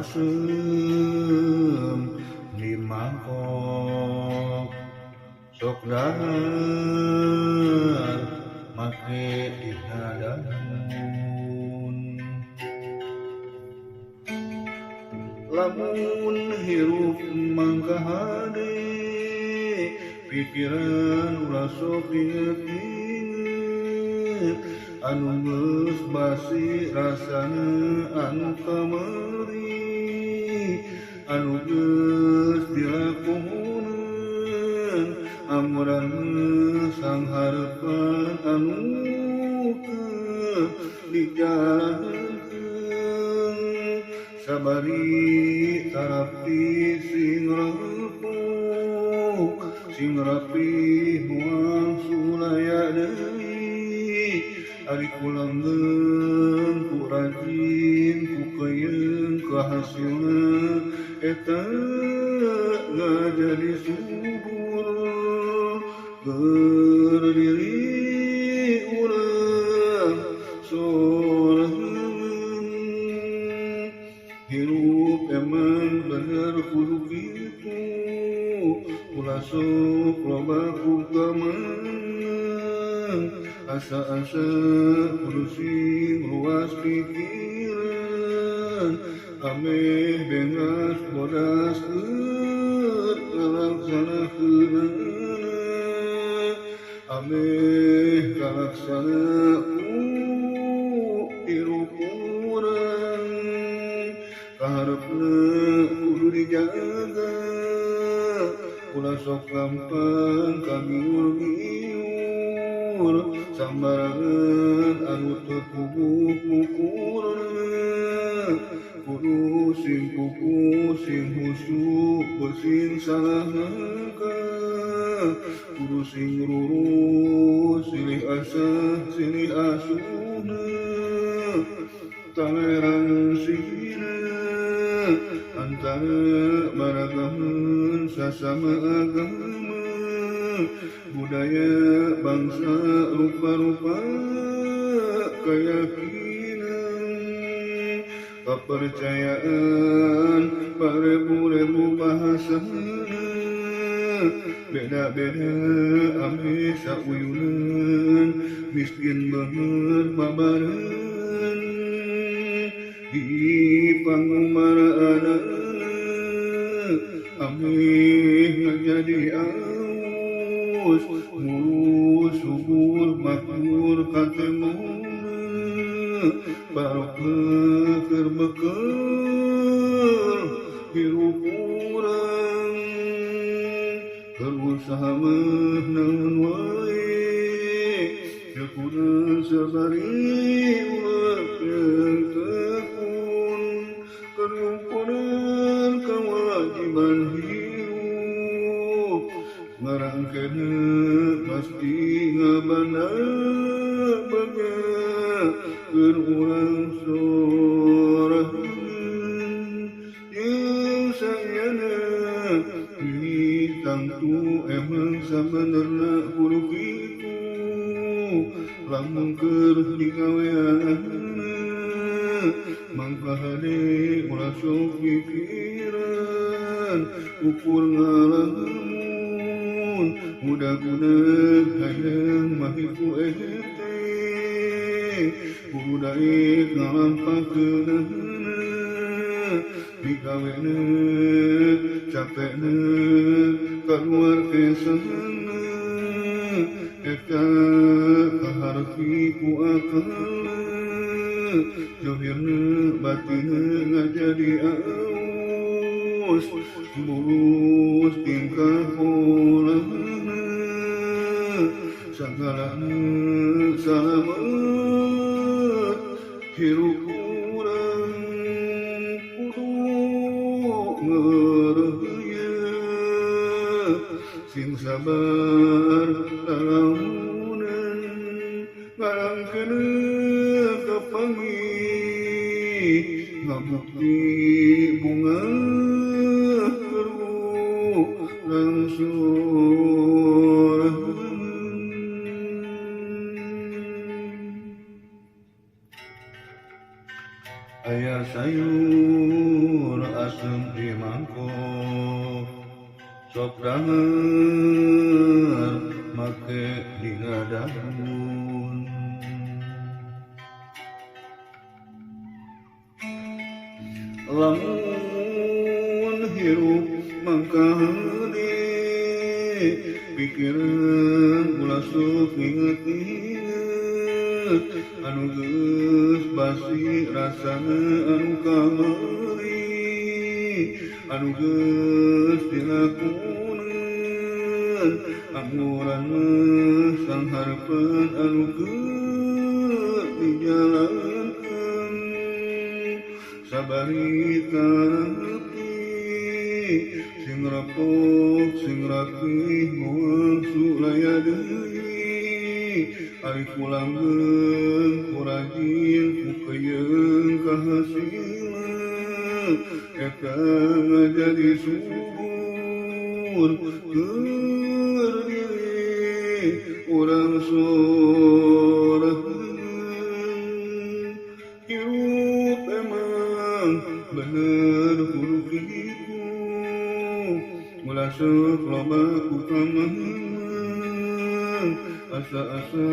asem di mangkok sok dahar make dina daun lamun hirup mangka hade pikiran ulah sok diinget anu geus basi rasana anu kamari anu geus dilakonan amuran sang harapan anu teu dijalankeun sabari tarapi sing rampung sing rapi muang sulaya deui ari kulanggeun ku rajin ku keyeun ku hasilna eta ngajadi subur keur diri urang sorangan hirup emang bener kudu kitu ulah sok loba ku gamang asa-asa kudu sing luas pikiran ameh bengas bodas keur ngalaksanakeunana ameh kalaksana ku hirup urang kaharepna kudu dijaga ulah sok gampang kagiur-giur sambarangan anu teu puguh ukurna kudu sing puguh sing husuk bersih salah langkah kudu sing lurus silih asah silih asuhna toleransinya antara baragaman sesama agama budaya bangsa rupa-rupa keyakinan kepercayaan parebu-rebu bahasana beda-beda ameh sauyunan miskin bener babareun di pangumaraana ameh ngajadi aus mulus subur makmur katemuna barokah keur bekeur hirup urang keur usaha mah naon wae teu kudu sabari ulah yang tekun keur ngumpulan kewajiban hirup ngarangkeuna pasti ngabana baga keur urang sorangan yang sayana tangtu emang sabenerna kudu kitu lamun keur digaweanna mangka hade ulah sok pikiran ukur ngalamun mudah-mudah hayang mahiku ehete kudu daek ngalampakeunana digawena capekna kaluar kesana eta kaharti ku akalna johirna batinna ngajadi aus mulus tingkah polana sagalana salamet hirup urang kudu ngeureuy sing sabar lalamunan ngarangkeun kapangih ngabukti bunga keruh langsung aya sayur sok dahar make digadahun lamun hirup mangka heulih pikiran ulah sok inget-inget anu geus basi rasana anu kamari anu geus dilakukeun amuran mah sangharpan anu keur dijalankeun sabari karepi sing rapok sing rapih moal sulaya deui ari kulanggeun kurajin kukeyeun kahasilan eta ngajadi subur keur diri urang soraheun hirup emang bener kudu kitu ulah sok loba ku kameuman asa-asa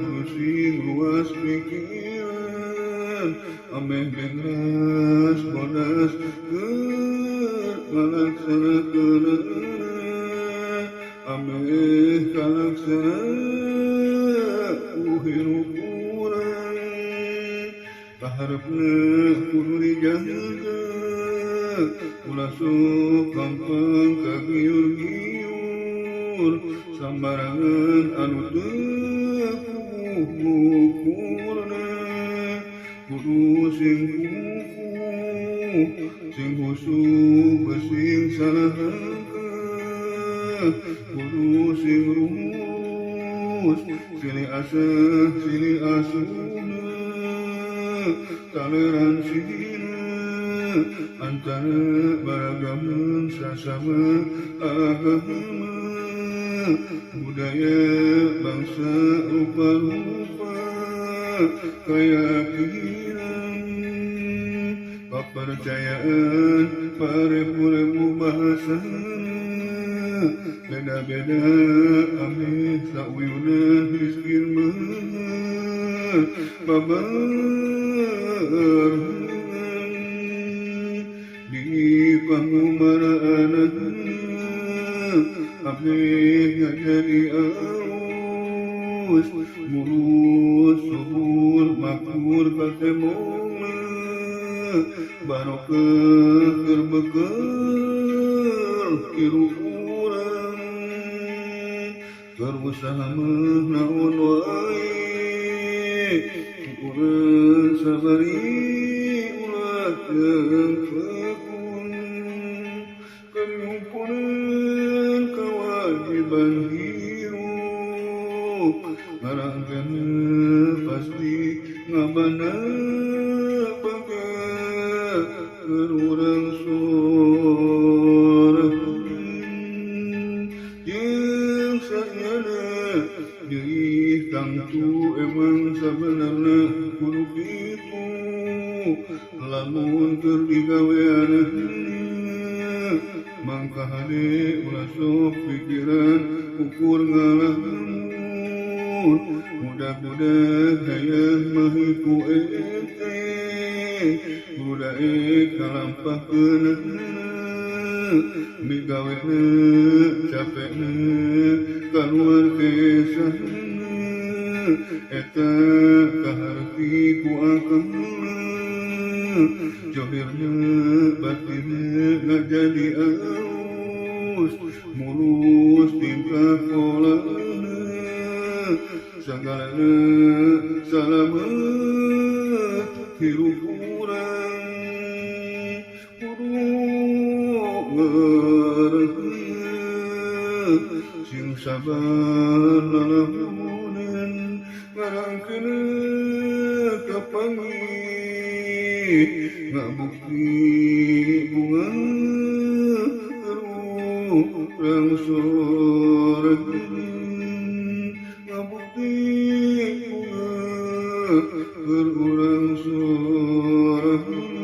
pusing luas pikiran ameh bengras bodas keur ngalaksanakeunana ameh kalaksana ku hirup urang kaharepna kudu dijaga ulah sok gampang kagiur-giur sambarangan anu teu kukurna kudu sing kuku sing husuk sing salahangka kudu sing rumus silih asah silih asuna toleransinya antara beragam sesama agama budaya bangsa rupa-rupa keyakinan kepercayaan paribu-ribu bahasa beda-beda amih sauyuna miskin mah babar di pangumaraanana abdi ngajadi aus mulus subur makmur katemongna barokah keur bekal kiru urang keur usaha mah naon wae urang sabari ulah jeung tekun kenyumpunan kewajiban hirup ngarangkeun pasti ngabana bangga keur urang soraheun jeung sanyana deui tangtu emang sabenerna kudu kitu lamun keur digaweanna mangka hade ulah sok pikiran ukur ngalamun mudah-mudah hayang mahiku ente budae kalampahkeunana migawena capekna kaluar kesahna eta kaharti ku akalna johirna batinna ngajadi alus mulus tingkah polana sagalana salamet hirup urang kudu ngareukeun sing sabar lalamunan ngarangkeun kapanggih ngabukti bunga urang soraheun ngabukti bunga urang soraheun